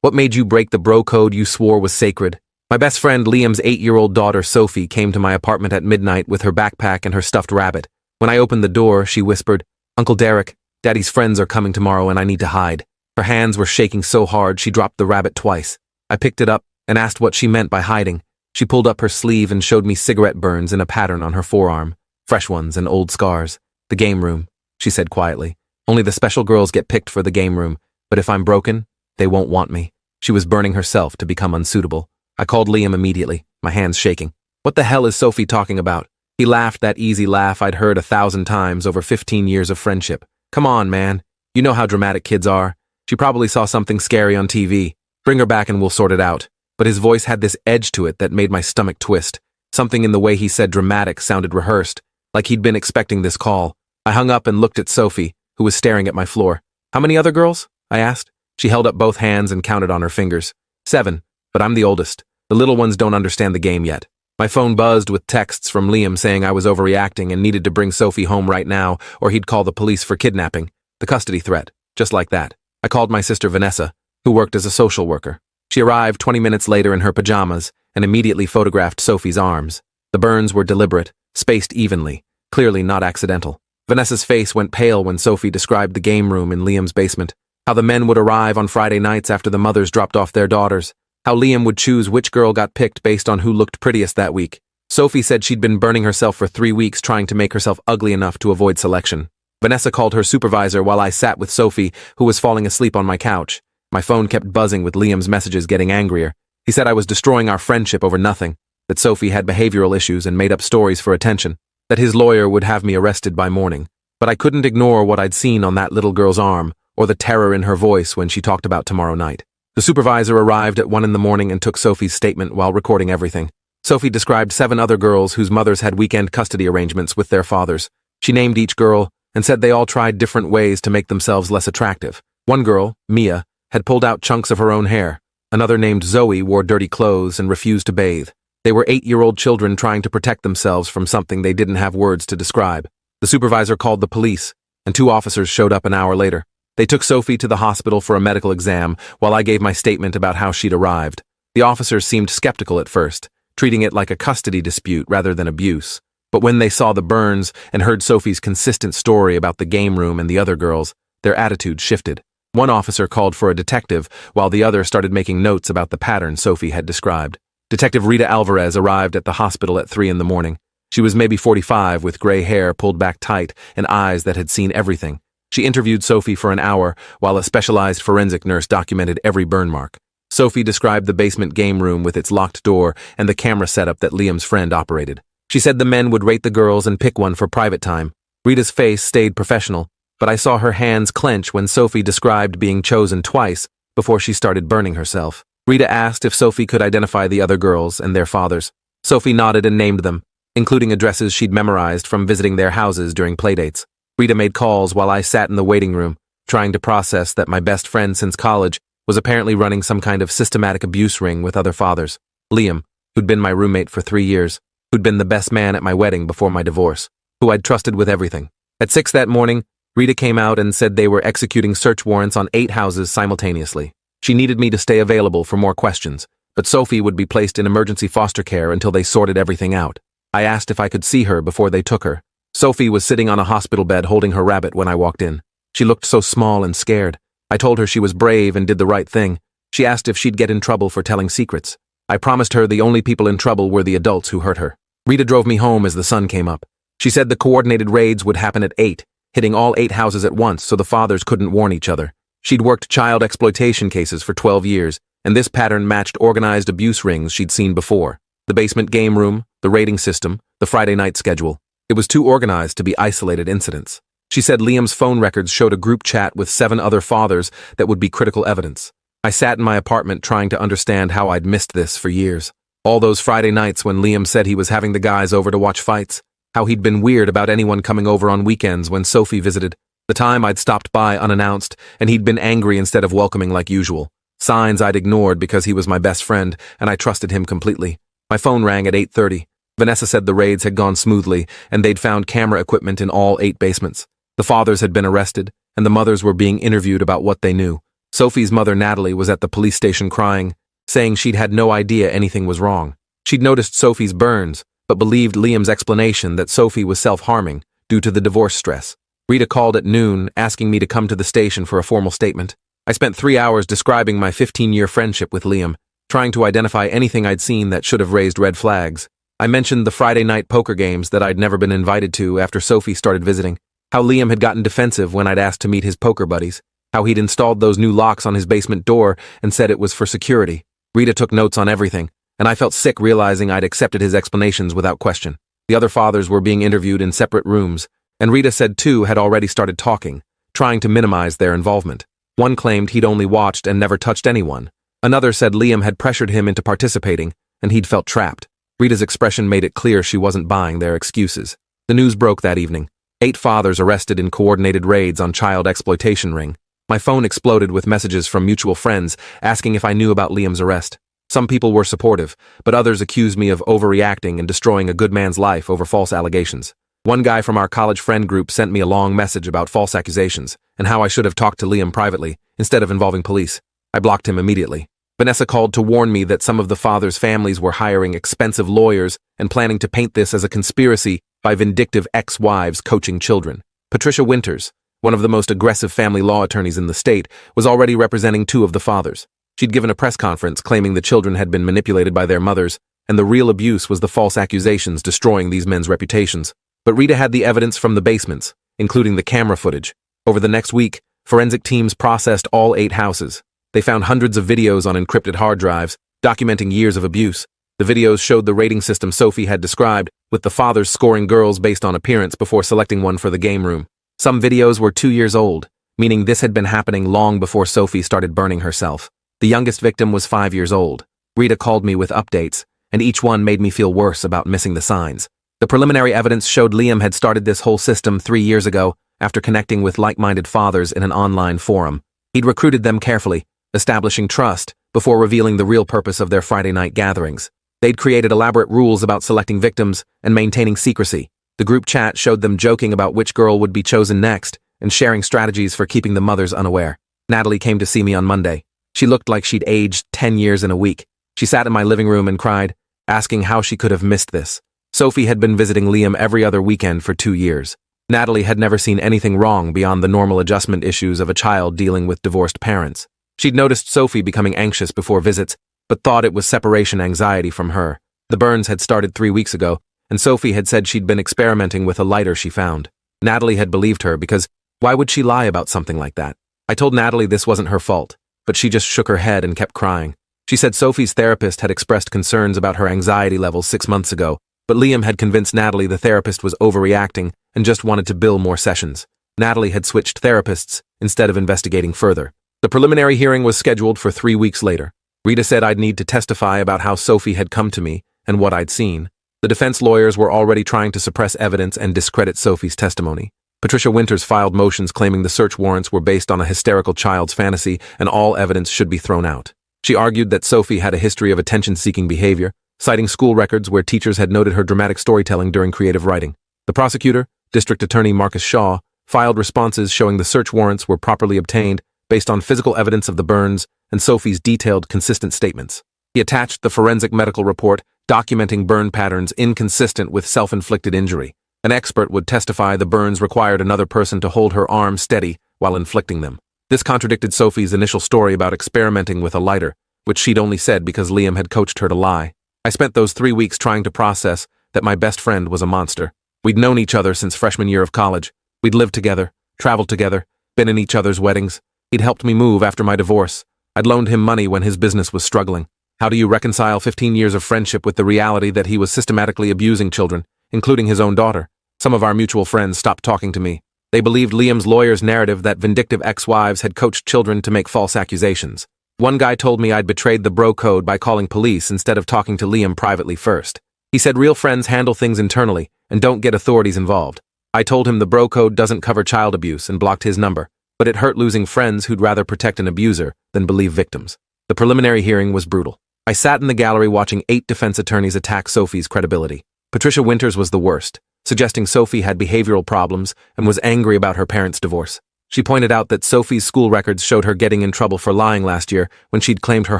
What made you break the bro code you swore was sacred? My best friend Liam's 8-year-old daughter Sophie came to my apartment at midnight with her backpack and her stuffed rabbit. When I opened the door, she whispered, "Uncle Derek, Daddy's friends are coming tomorrow and I need to hide." Her hands were shaking so hard she dropped the rabbit twice. I picked it up and asked what she meant by hiding. She pulled up her sleeve and showed me cigarette burns in a pattern on her forearm, fresh ones and old scars. "The game room," she said quietly. "Only the special girls get picked for the game room, but if I'm broken, they won't want me." She was burning herself to become unsuitable. I called Liam immediately, my hands shaking. "What the hell is Sophie talking about?" He laughed that easy laugh I'd heard 1,000 times over 15 years of friendship. "Come on, man. You know how dramatic kids are. She probably saw something scary on TV. Bring her back and we'll sort it out." But his voice had this edge to it that made my stomach twist. Something in the way he said dramatic sounded rehearsed, like he'd been expecting this call. I hung up and looked at Sophie, who was staring at my floor. "How many other girls?" I asked. She held up both hands and counted on her fingers. 7, but I'm the oldest. The little ones don't understand the game yet. My phone buzzed with texts from Liam saying I was overreacting and needed to bring Sophie home right now, or he'd call the police for kidnapping. The custody threat, just like that. I called my sister Vanessa, who worked as a social worker. She arrived 20 minutes later in her pajamas and immediately photographed Sophie's arms. The burns were deliberate, spaced evenly, clearly not accidental. Vanessa's face went pale when Sophie described the game room in Liam's basement, how the men would arrive on Friday nights after the mothers dropped off their daughters, how Liam would choose which girl got picked based on who looked prettiest that week. Sophie said she'd been burning herself for 3 weeks trying to make herself ugly enough to avoid selection. Vanessa called her supervisor while I sat with Sophie, who was falling asleep on my couch. My phone kept buzzing with Liam's messages getting angrier. He said I was destroying our friendship over nothing, that Sophie had behavioral issues and made up stories for attention, that his lawyer would have me arrested by morning. But I couldn't ignore what I'd seen on that little girl's arm, or the terror in her voice when she talked about tomorrow night. The supervisor arrived at 1 in the morning and took Sophie's statement while recording everything. Sophie described 7 other girls whose mothers had weekend custody arrangements with their fathers. She named each girl and said they all tried different ways to make themselves less attractive. One girl, Mia, had pulled out chunks of her own hair. Another named Zoe wore dirty clothes and refused to bathe. They were 8-year-old children trying to protect themselves from something they didn't have words to describe. The supervisor called the police, and 2 officers showed up an hour later. They took Sophie to the hospital for a medical exam while I gave my statement about how she'd arrived. The officers seemed skeptical at first, treating it like a custody dispute rather than abuse. But when they saw the burns and heard Sophie's consistent story about the game room and the other girls, their attitude shifted. One officer called for a detective, while the other started making notes about the pattern Sophie had described. Detective Rita Alvarez arrived at the hospital at 3 in the morning. She was maybe 45 with gray hair pulled back tight and eyes that had seen everything. She interviewed Sophie for an hour while a specialized forensic nurse documented every burn mark. Sophie described the basement game room with its locked door and the camera setup that Liam's friend operated. She said the men would rate the girls and pick one for private time. Rita's face stayed professional, but I saw her hands clench when Sophie described being chosen twice before she started burning herself. Rita asked if Sophie could identify the other girls and their fathers. Sophie nodded and named them, including addresses she'd memorized from visiting their houses during playdates. Rita made calls while I sat in the waiting room, trying to process that my best friend since college was apparently running some kind of systematic abuse ring with other fathers. Liam, who'd been my roommate for 3 years, who'd been the best man at my wedding before my divorce, who I'd trusted with everything. At 6 that morning, Rita came out and said they were executing search warrants on 8 houses simultaneously. She needed me to stay available for more questions, but Sophie would be placed in emergency foster care until they sorted everything out. I asked if I could see her before they took her. Sophie was sitting on a hospital bed holding her rabbit when I walked in. She looked so small and scared. I told her she was brave and did the right thing. She asked if she'd get in trouble for telling secrets. I promised her the only people in trouble were the adults who hurt her. Rita drove me home as the sun came up. She said the coordinated raids would happen at 8, hitting all 8 houses at once so the fathers couldn't warn each other. She'd worked child exploitation cases for 12 years, and this pattern matched organized abuse rings she'd seen before. The basement game room, the rating system, the Friday night schedule. It was too organized to be isolated incidents. She said Liam's phone records showed a group chat with 7 other fathers that would be critical evidence. I sat in my apartment trying to understand how I'd missed this for years. All those Friday nights when Liam said he was having the guys over to watch fights. How he'd been weird about anyone coming over on weekends when Sophie visited. The time I'd stopped by unannounced, and he'd been angry instead of welcoming like usual. Signs I'd ignored because he was my best friend, and I trusted him completely. My phone rang at 8:30. Vanessa said the raids had gone smoothly, and they'd found camera equipment in all 8 basements. The fathers had been arrested, and the mothers were being interviewed about what they knew. Sophie's mother, Natalie, was at the police station crying, saying she'd had no idea anything was wrong. She'd noticed Sophie's burns, but believed Liam's explanation that Sophie was self-harming due to the divorce stress. Rita called at noon, asking me to come to the station for a formal statement. I spent 3 hours describing my 15-year friendship with Liam, trying to identify anything I'd seen that should have raised red flags. I mentioned the Friday night poker games that I'd never been invited to after Sophie started visiting, how Liam had gotten defensive when I'd asked to meet his poker buddies, how he'd installed those new locks on his basement door and said it was for security. Rita took notes on everything, and I felt sick realizing I'd accepted his explanations without question. The other fathers were being interviewed in separate rooms, and Rita said two had already started talking, trying to minimize their involvement. One claimed he'd only watched and never touched anyone. Another said Liam had pressured him into participating, and he'd felt trapped. Rita's expression made it clear she wasn't buying their excuses. The news broke that evening. 8 fathers arrested in coordinated raids on child exploitation ring. My phone exploded with messages from mutual friends asking if I knew about Liam's arrest. Some people were supportive, but others accused me of overreacting and destroying a good man's life over false allegations. One guy from our college friend group sent me a long message about false accusations and how I should have talked to Liam privately instead of involving police. I blocked him immediately. Vanessa called to warn me that some of the fathers' families were hiring expensive lawyers and planning to paint this as a conspiracy by vindictive ex-wives coaching children. Patricia Winters, one of the most aggressive family law attorneys in the state, was already representing 2 of the fathers. She'd given a press conference claiming the children had been manipulated by their mothers, and the real abuse was the false accusations destroying these men's reputations. But Rita had the evidence from the basements, including the camera footage. Over the next week, forensic teams processed all 8 houses. They found hundreds of videos on encrypted hard drives, documenting years of abuse. The videos showed the rating system Sophie had described, with the fathers scoring girls based on appearance before selecting one for the game room. Some videos were 2 years old, meaning this had been happening long before Sophie started burning herself. The youngest victim was 5 years old. Rita called me with updates, and each one made me feel worse about missing the signs. The preliminary evidence showed Liam had started this whole system 3 years ago after connecting with like-minded fathers in an online forum. He'd recruited them carefully, establishing trust before revealing the real purpose of their Friday night gatherings. They'd created elaborate rules about selecting victims and maintaining secrecy. The group chat showed them joking about which girl would be chosen next and sharing strategies for keeping the mothers unaware. Natalie came to see me on Monday. She looked like she'd aged 10 years in a week. She sat in my living room and cried, asking how she could have missed this. Sophie had been visiting Liam every other weekend for 2 years. Natalie had never seen anything wrong beyond the normal adjustment issues of a child dealing with divorced parents. She'd noticed Sophie becoming anxious before visits, but thought it was separation anxiety from her. The burns had started 3 weeks ago, and Sophie had said she'd been experimenting with a lighter she found. Natalie had believed her because why would she lie about something like that? I told Natalie this wasn't her fault, but she just shook her head and kept crying. She said Sophie's therapist had expressed concerns about her anxiety levels 6 months ago, but Liam had convinced Natalie the therapist was overreacting and just wanted to bill more sessions. Natalie had switched therapists instead of investigating further. The preliminary hearing was scheduled for 3 weeks later. Rita said I'd need to testify about how Sophie had come to me and what I'd seen. The defense lawyers were already trying to suppress evidence and discredit Sophie's testimony. Patricia Winters filed motions claiming the search warrants were based on a hysterical child's fantasy and all evidence should be thrown out. She argued that Sophie had a history of attention-seeking behavior, citing school records where teachers had noted her dramatic storytelling during creative writing. The prosecutor, District Attorney Marcus Shaw, filed responses showing the search warrants were properly obtained based on physical evidence of the burns and Sophie's detailed, consistent statements. He attached the forensic medical report documenting burn patterns inconsistent with self-inflicted injury. An expert would testify the burns required another person to hold her arm steady while inflicting them. This contradicted Sophie's initial story about experimenting with a lighter, which she'd only said because Liam had coached her to lie. I spent those 3 weeks trying to process that my best friend was a monster. We'd known each other since freshman year of college. We'd lived together, traveled together, been in each other's weddings. He'd helped me move after my divorce. I'd loaned him money when his business was struggling. How do you reconcile 15 years of friendship with the reality that he was systematically abusing children, including his own daughter? Some of our mutual friends stopped talking to me. They believed Liam's lawyer's narrative that vindictive ex-wives had coached children to make false accusations. One guy told me I'd betrayed the bro code by calling police instead of talking to Liam privately first. He said real friends handle things internally and don't get authorities involved. I told him the bro code doesn't cover child abuse and blocked his number, but it hurt losing friends who'd rather protect an abuser than believe victims. The preliminary hearing was brutal. I sat in the gallery watching 8 defense attorneys attack Sophie's credibility. Patricia Winters was the worst, suggesting Sophie had behavioral problems and was angry about her parents' divorce. She pointed out that Sophie's school records showed her getting in trouble for lying last year when she'd claimed her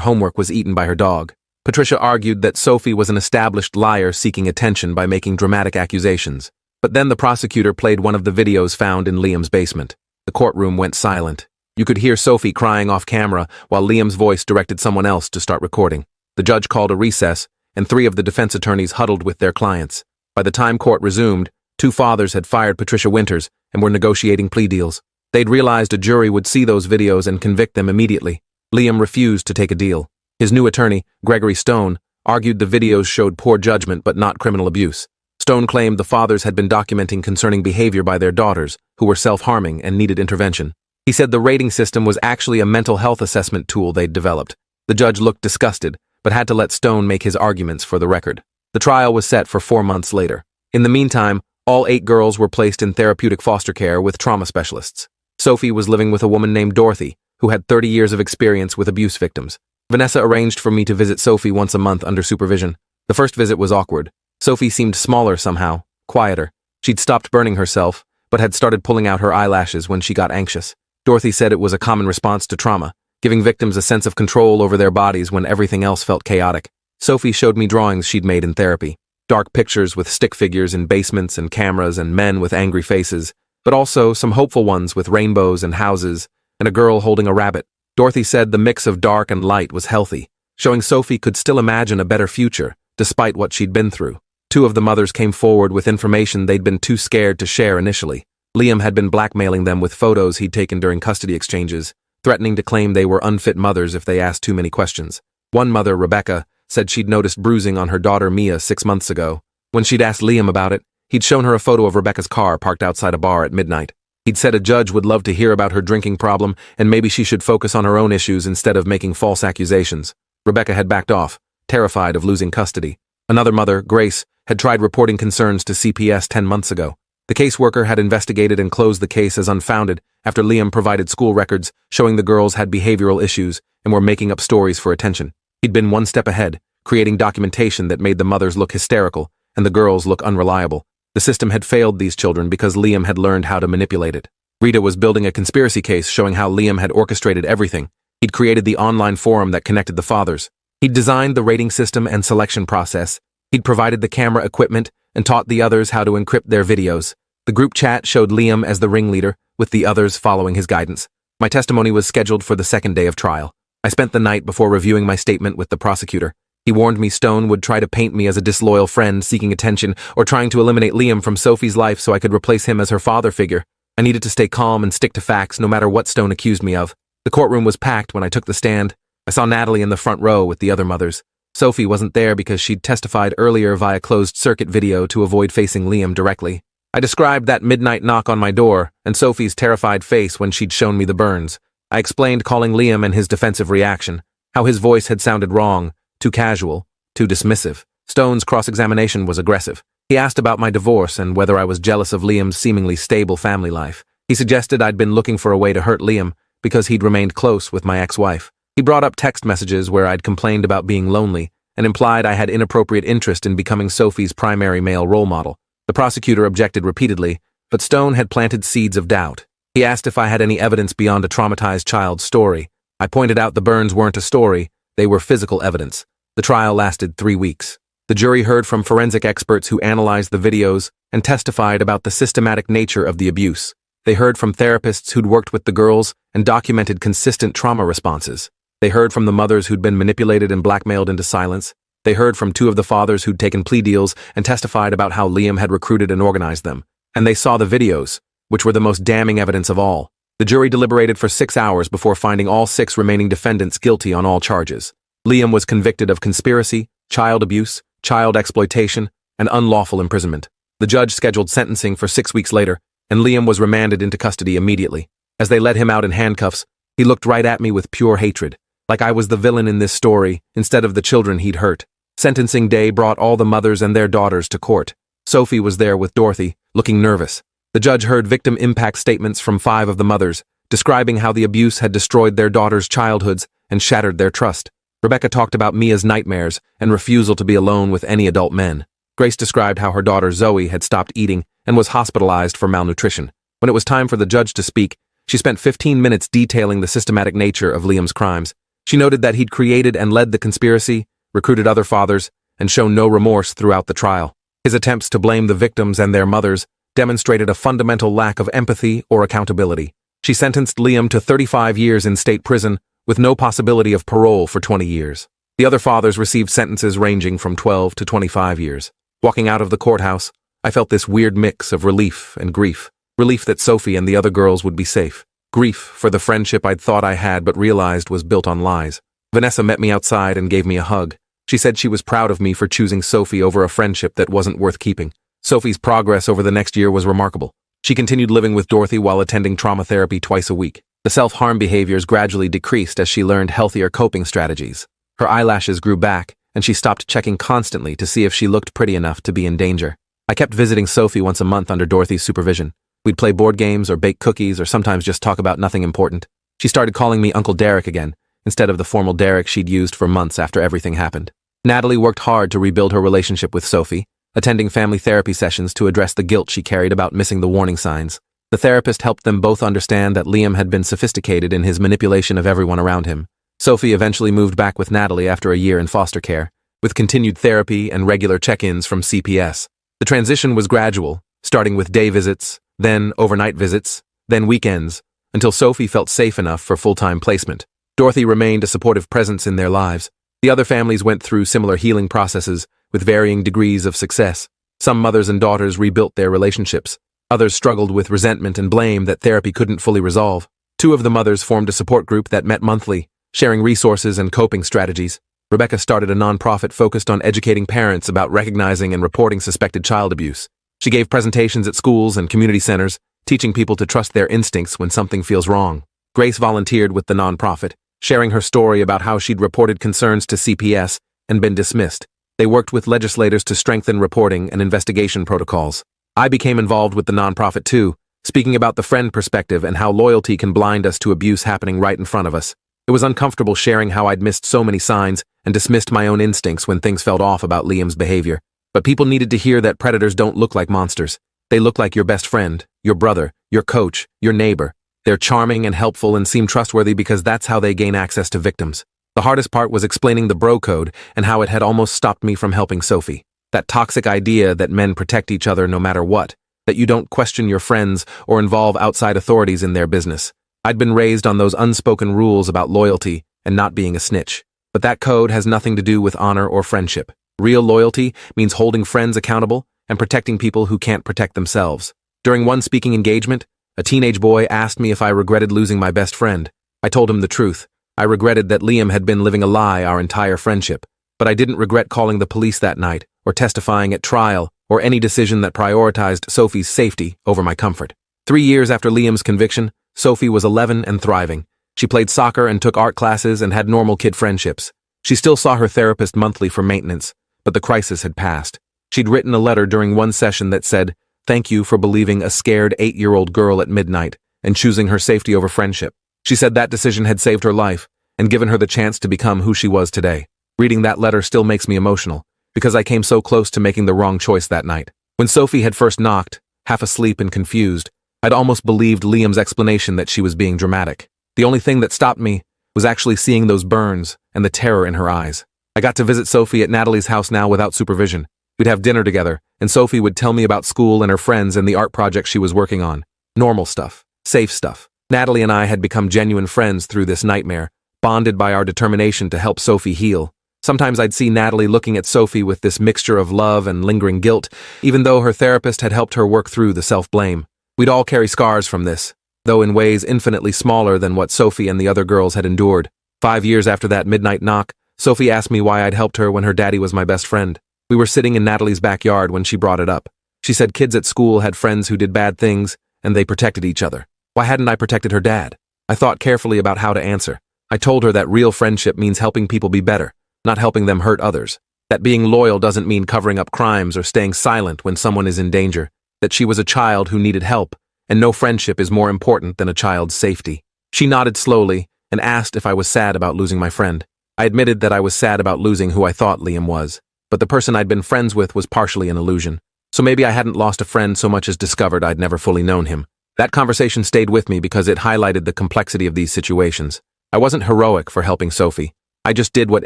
homework was eaten by her dog. Patricia argued that Sophie was an established liar seeking attention by making dramatic accusations. But then the prosecutor played one of the videos found in Liam's basement. The courtroom went silent. You could hear Sophie crying off camera while Liam's voice directed someone else to start recording. The judge called a recess, and 3 of the defense attorneys huddled with their clients. By the time court resumed, 2 fathers had fired Patricia Winters and were negotiating plea deals. They'd realized a jury would see those videos and convict them immediately. Liam refused to take a deal. His new attorney, Gregory Stone, argued the videos showed poor judgment but not criminal abuse. Stone claimed the fathers had been documenting concerning behavior by their daughters, who were self-harming and needed intervention. He said the rating system was actually a mental health assessment tool they'd developed. The judge looked disgusted, but had to let Stone make his arguments for the record. The trial was set for 4 months later. In the meantime, all 8 girls were placed in therapeutic foster care with trauma specialists. Sophie was living with a woman named Dorothy, who had 30 years of experience with abuse victims. Vanessa arranged for me to visit Sophie once a month under supervision. The first visit was awkward. Sophie seemed smaller somehow, quieter. She'd stopped burning herself, but had started pulling out her eyelashes when she got anxious. Dorothy said it was a common response to trauma, giving victims a sense of control over their bodies when everything else felt chaotic. Sophie showed me drawings she'd made in therapy. Dark pictures with stick figures in basements and cameras and men with angry faces, but also some hopeful ones with rainbows and houses, and a girl holding a rabbit. Dorothy said the mix of dark and light was healthy, showing Sophie could still imagine a better future, despite what she'd been through. 2 of the mothers came forward with information they'd been too scared to share initially. Liam had been blackmailing them with photos he'd taken during custody exchanges, threatening to claim they were unfit mothers if they asked too many questions. One mother, Rebecca, said she'd noticed bruising on her daughter Mia 6 months ago. When she'd asked Liam about it, he'd shown her a photo of Rebecca's car parked outside a bar at midnight. He'd said a judge would love to hear about her drinking problem and maybe she should focus on her own issues instead of making false accusations. Rebecca had backed off, terrified of losing custody. Another mother, Grace, had tried reporting concerns to CPS 10 months ago. The caseworker had investigated and closed the case as unfounded after Liam provided school records showing the girls had behavioral issues and were making up stories for attention. He'd been one step ahead, creating documentation that made the mothers look hysterical and the girls look unreliable. The system had failed these children because Liam had learned how to manipulate it. Rita was building a conspiracy case showing how Liam had orchestrated everything. He'd created the online forum that connected the fathers. He'd designed the rating system and selection process. He'd provided the camera equipment and taught the others how to encrypt their videos. The group chat showed Liam as the ringleader, with the others following his guidance. My testimony was scheduled for the 2nd day of trial. I spent the night before reviewing my statement with the prosecutor. He warned me Stone would try to paint me as a disloyal friend seeking attention or trying to eliminate Liam from Sophie's life so I could replace him as her father figure. I needed to stay calm and stick to facts no matter what Stone accused me of. The courtroom was packed when I took the stand. I saw Natalie in the front row with the other mothers. Sophie wasn't there because she'd testified earlier via closed-circuit video to avoid facing Liam directly. I described that midnight knock on my door and Sophie's terrified face when she'd shown me the burns. I explained calling Liam and his defensive reaction, how his voice had sounded wrong, too casual, too dismissive. Stone's cross-examination was aggressive. He asked about my divorce and whether I was jealous of Liam's seemingly stable family life. He suggested I'd been looking for a way to hurt Liam because he'd remained close with my ex-wife. He brought up text messages where I'd complained about being lonely and implied I had inappropriate interest in becoming Sophie's primary male role model. The prosecutor objected repeatedly, but Stone had planted seeds of doubt. He asked if I had any evidence beyond a traumatized child's story. I pointed out the burns weren't a story, they were physical evidence. The trial lasted 3 weeks. The jury heard from forensic experts who analyzed the videos and testified about the systematic nature of the abuse. They heard from therapists who'd worked with the girls and documented consistent trauma responses. They heard from the mothers who'd been manipulated and blackmailed into silence. They heard from 2 of the fathers who'd taken plea deals and testified about how Liam had recruited and organized them. And they saw the videos, which were the most damning evidence of all. The jury deliberated for 6 hours before finding all 6 remaining defendants guilty on all charges. Liam was convicted of conspiracy, child abuse, child exploitation, and unlawful imprisonment. The judge scheduled sentencing for 6 weeks later, and Liam was remanded into custody immediately. As they led him out in handcuffs, he looked right at me with pure hatred, like I was the villain in this story instead of the children he'd hurt. Sentencing day brought all the mothers and their daughters to court. Sophie was there with Dorothy, looking nervous. The judge heard victim impact statements from 5 of the mothers, describing how the abuse had destroyed their daughters' childhoods and shattered their trust. Rebecca talked about Mia's nightmares and refusal to be alone with any adult men. Grace described how her daughter Zoe had stopped eating and was hospitalized for malnutrition. When it was time for the judge to speak, She spent 15 minutes detailing the systematic nature of Liam's crimes. She noted that he'd created and led the conspiracy, recruited other fathers, and shown no remorse throughout the trial. His attempts to blame the victims and their mothers demonstrated a fundamental lack of empathy or accountability. She sentenced Liam to 35 years in state prison with no possibility of parole for 20 years. The other fathers received sentences ranging from 12 to 25 years. Walking out of the courthouse, I felt this weird mix of relief and grief. Relief that Sophie and the other girls would be safe. Grief for the friendship I'd thought I had but realized was built on lies. Vanessa met me outside and gave me a hug. She said she was proud of me for choosing Sophie over a friendship that wasn't worth keeping. Sophie's progress over the next year was remarkable. She continued living with Dorothy while attending trauma therapy twice a week. The self-harm behaviors gradually decreased as she learned healthier coping strategies. Her eyelashes grew back, and she stopped checking constantly to see if she looked pretty enough to be in danger. I kept visiting Sophie once a month under Dorothy's supervision. We'd play board games or bake cookies or sometimes just talk about nothing important. She started calling me Uncle Derek again, instead of the formal Derek she'd used for months after everything happened. Natalie worked hard to rebuild her relationship with Sophie, attending family therapy sessions to address the guilt she carried about missing the warning signs. The therapist helped them both understand that Liam had been sophisticated in his manipulation of everyone around him. Sophie eventually moved back with Natalie after a year in foster care, with continued therapy and regular check-ins from CPS. The transition was gradual, starting with day visits, then overnight visits, then weekends, until Sophie felt safe enough for full-time placement. Dorothy remained a supportive presence in their lives. The other families went through similar healing processes, with varying degrees of success. Some mothers and daughters rebuilt their relationships. Others struggled with resentment and blame that therapy couldn't fully resolve. 2 of the mothers formed a support group that met monthly, sharing resources and coping strategies. Rebecca started a nonprofit focused on educating parents about recognizing and reporting suspected child abuse. She gave presentations at schools and community centers, teaching people to trust their instincts when something feels wrong. Grace volunteered with the nonprofit, sharing her story about how she'd reported concerns to CPS and been dismissed. They worked with legislators to strengthen reporting and investigation protocols. I became involved with the nonprofit too, speaking about the friend perspective and how loyalty can blind us to abuse happening right in front of us. It was uncomfortable sharing how I'd missed so many signs and dismissed my own instincts when things felt off about Liam's behavior. But people needed to hear that predators don't look like monsters. They look like your best friend, your brother, your coach, your neighbor. They're charming and helpful and seem trustworthy because that's how they gain access to victims. The hardest part was explaining the bro code and how it had almost stopped me from helping Sophie. That toxic idea that men protect each other no matter what, that you don't question your friends or involve outside authorities in their business. I'd been raised on those unspoken rules about loyalty and not being a snitch. But that code has nothing to do with honor or friendship. Real loyalty means holding friends accountable and protecting people who can't protect themselves. During one speaking engagement, a teenage boy asked me if I regretted losing my best friend. I told him the truth. I regretted that Liam had been living a lie our entire friendship. But I didn't regret calling the police that night, or testifying at trial, or any decision that prioritized Sophie's safety over my comfort. 3 years after Liam's conviction, Sophie was 11 and thriving. She played soccer and took art classes and had normal kid friendships. She still saw her therapist monthly for maintenance, but the crisis had passed. She'd written a letter during one session that said, "Thank you for believing a scared 8-year-old girl at midnight and choosing her safety over friendship." She said that decision had saved her life and given her the chance to become who she was today. Reading that letter still makes me emotional, because I came so close to making the wrong choice that night. When Sophie had first knocked, half asleep and confused, I'd almost believed Liam's explanation that she was being dramatic. The only thing that stopped me was actually seeing those burns and the terror in her eyes. I got to visit Sophie at Natalie's house now without supervision. We'd have dinner together, and Sophie would tell me about school and her friends and the art project she was working on. Normal stuff. Safe stuff. Natalie and I had become genuine friends through this nightmare, bonded by our determination to help Sophie heal. Sometimes I'd see Natalie looking at Sophie with this mixture of love and lingering guilt, even though her therapist had helped her work through the self-blame. We'd all carry scars from this, though in ways infinitely smaller than what Sophie and the other girls had endured. 5 years after that midnight knock, Sophie asked me why I'd helped her when her daddy was my best friend. We were sitting in Natalie's backyard when she brought it up. She said kids at school had friends who did bad things, and they protected each other. Why hadn't I protected her dad? I thought carefully about how to answer. I told her that real friendship means helping people be better, not helping them hurt others. That being loyal doesn't mean covering up crimes or staying silent when someone is in danger. That she was a child who needed help, and no friendship is more important than a child's safety. She nodded slowly and asked if I was sad about losing my friend. I admitted that I was sad about losing who I thought Liam was, but the person I'd been friends with was partially an illusion. So maybe I hadn't lost a friend so much as discovered I'd never fully known him. That conversation stayed with me because it highlighted the complexity of these situations. I wasn't heroic for helping Sophie. I just did what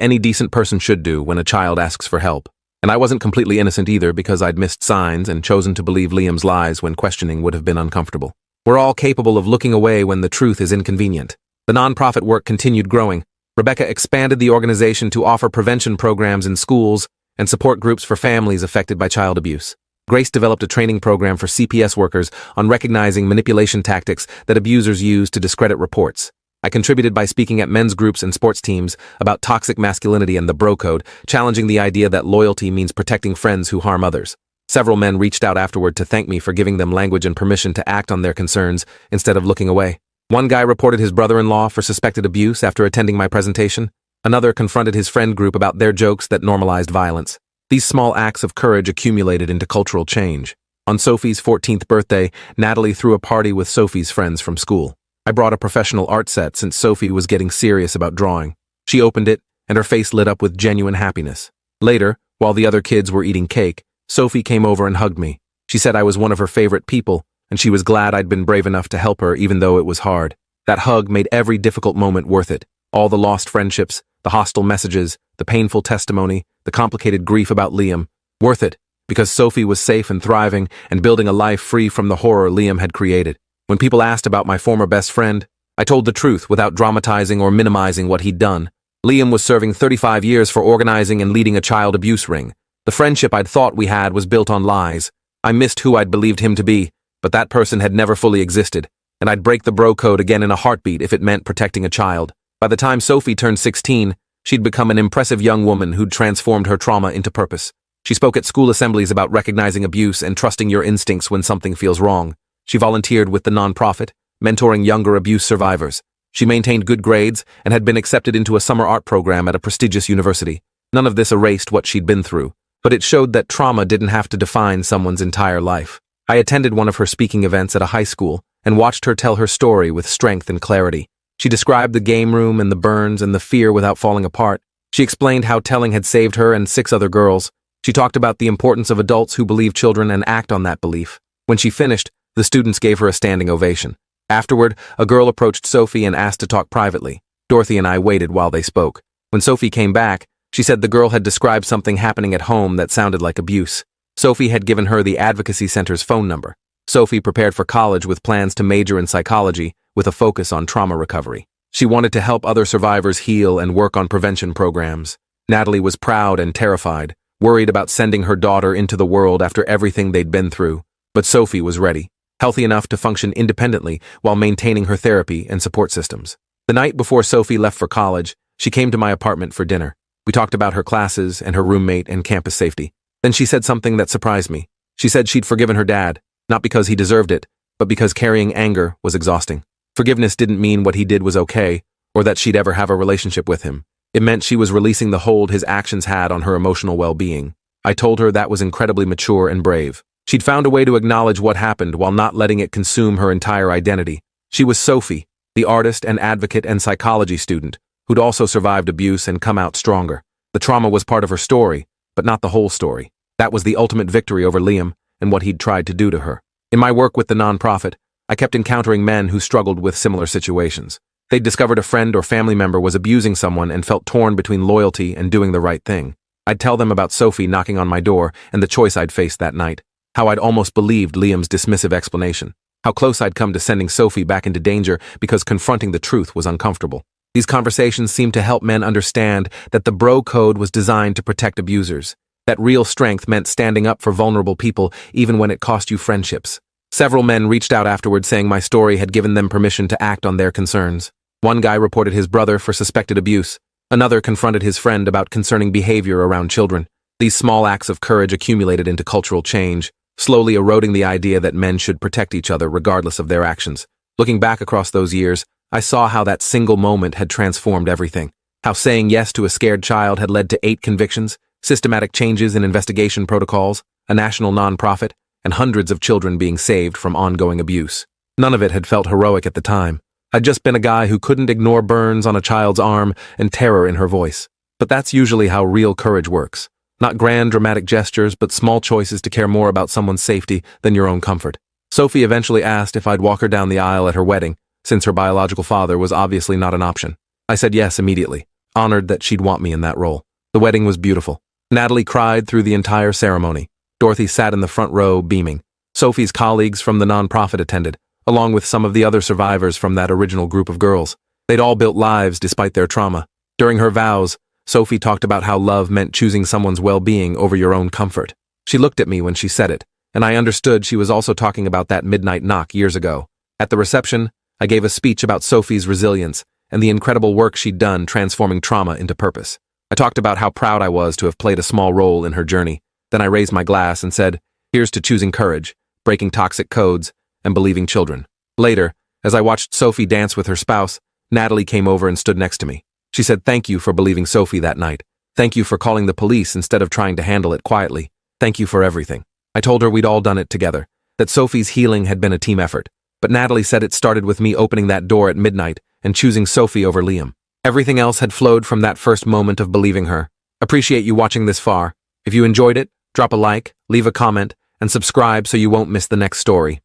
any decent person should do when a child asks for help. And I wasn't completely innocent either because I'd missed signs and chosen to believe Liam's lies when questioning would have been uncomfortable. We're all capable of looking away when the truth is inconvenient. The nonprofit work continued growing. Rebecca expanded the organization to offer prevention programs in schools and support groups for families affected by child abuse. Grace developed a training program for CPS workers on recognizing manipulation tactics that abusers use to discredit reports. I contributed by speaking at men's groups and sports teams about toxic masculinity and the bro code, challenging the idea that loyalty means protecting friends who harm others. Several men reached out afterward to thank me for giving them language and permission to act on their concerns instead of looking away. One guy reported his brother-in-law for suspected abuse after attending my presentation. Another confronted his friend group about their jokes that normalized violence. These small acts of courage accumulated into cultural change. On Sophie's 14th birthday, Natalie threw a party with Sophie's friends from school. I brought a professional art set since Sophie was getting serious about drawing. She opened it, and her face lit up with genuine happiness. Later, while the other kids were eating cake, Sophie came over and hugged me. She said I was one of her favorite people, and she was glad I'd been brave enough to help her even though it was hard. That hug made every difficult moment worth it. All the lost friendships, the hostile messages, the painful testimony, the complicated grief about Liam. Worth it, because Sophie was safe and thriving and building a life free from the horror Liam had created. When people asked about my former best friend, I told the truth without dramatizing or minimizing what he'd done. Liam was serving 35 years for organizing and leading a child abuse ring. The friendship I'd thought we had was built on lies. I missed who I'd believed him to be, but that person had never fully existed, and I'd break the bro code again in a heartbeat if it meant protecting a child. By the time Sophie turned 16, she'd become an impressive young woman who'd transformed her trauma into purpose. She spoke at school assemblies about recognizing abuse and trusting your instincts when something feels wrong. She volunteered with the nonprofit, mentoring younger abuse survivors. She maintained good grades and had been accepted into a summer art program at a prestigious university. None of this erased what she'd been through, but it showed that trauma didn't have to define someone's entire life. I attended one of her speaking events at a high school and watched her tell her story with strength and clarity. She described the game room and the burns and the fear without falling apart. She explained how telling had saved her and 6 other girls. She talked about the importance of adults who believe children and act on that belief. When she finished, the students gave her a standing ovation. Afterward, a girl approached Sophie and asked to talk privately. Dorothy and I waited while they spoke. When Sophie came back, she said the girl had described something happening at home that sounded like abuse. Sophie had given her the Advocacy Center's phone number. Sophie prepared for college with plans to major in psychology with a focus on trauma recovery. She wanted to help other survivors heal and work on prevention programs. Natalie was proud and terrified, worried about sending her daughter into the world after everything they'd been through. But Sophie was ready, healthy enough to function independently while maintaining her therapy and support systems. The night before Sophie left for college, she came to my apartment for dinner. We talked about her classes and her roommate and campus safety. Then she said something that surprised me. She said she'd forgiven her dad, not because he deserved it, but because carrying anger was exhausting. Forgiveness didn't mean what he did was okay, or that she'd ever have a relationship with him. It meant she was releasing the hold his actions had on her emotional well-being. I told her that was incredibly mature and brave. She'd found a way to acknowledge what happened while not letting it consume her entire identity. She was Sophie, the artist and advocate and psychology student, who'd also survived abuse and come out stronger. The trauma was part of her story, but not the whole story. That was the ultimate victory over Liam and what he'd tried to do to her. In my work with the nonprofit, I kept encountering men who struggled with similar situations. They'd discovered a friend or family member was abusing someone and felt torn between loyalty and doing the right thing. I'd tell them about Sophie knocking on my door and the choice I'd faced that night. How I'd almost believed Liam's dismissive explanation. How close I'd come to sending Sophie back into danger because confronting the truth was uncomfortable. These conversations seemed to help men understand that the bro code was designed to protect abusers. That real strength meant standing up for vulnerable people even when it cost you friendships. Several men reached out afterward saying my story had given them permission to act on their concerns. One guy reported his brother for suspected abuse. Another confronted his friend about concerning behavior around children. These small acts of courage accumulated into cultural change, slowly eroding the idea that men should protect each other regardless of their actions. Looking back across those years, I saw how that single moment had transformed everything. How saying yes to a scared child had led to 8 convictions, systematic changes in investigation protocols, a national nonprofit, and hundreds of children being saved from ongoing abuse. None of it had felt heroic at the time. I'd just been a guy who couldn't ignore burns on a child's arm and terror in her voice. But that's usually how real courage works. Not grand dramatic gestures, but small choices to care more about someone's safety than your own comfort. Sophie eventually asked if I'd walk her down the aisle at her wedding, since her biological father was obviously not an option. I said yes immediately, honored that she'd want me in that role. The wedding was beautiful. Natalie cried through the entire ceremony. Dorothy sat in the front row, beaming. Sophie's colleagues from the nonprofit attended, along with some of the other survivors from that original group of girls. They'd all built lives despite their trauma. During her vows, Sophie talked about how love meant choosing someone's well-being over your own comfort. She looked at me when she said it, and I understood she was also talking about that midnight knock years ago. At the reception, I gave a speech about Sophie's resilience and the incredible work she'd done transforming trauma into purpose. I talked about how proud I was to have played a small role in her journey. Then I raised my glass and said, "Here's to choosing courage, breaking toxic codes, and believing children." Later, as I watched Sophie dance with her spouse, Natalie came over and stood next to me. She said, "Thank you for believing Sophie that night. Thank you for calling the police instead of trying to handle it quietly. Thank you for everything." I told her we'd all done it together, that Sophie's healing had been a team effort. But Natalie said it started with me opening that door at midnight and choosing Sophie over Liam. Everything else had flowed from that first moment of believing her. Appreciate you watching this far. If you enjoyed it, drop a like, leave a comment, and subscribe so you won't miss the next story.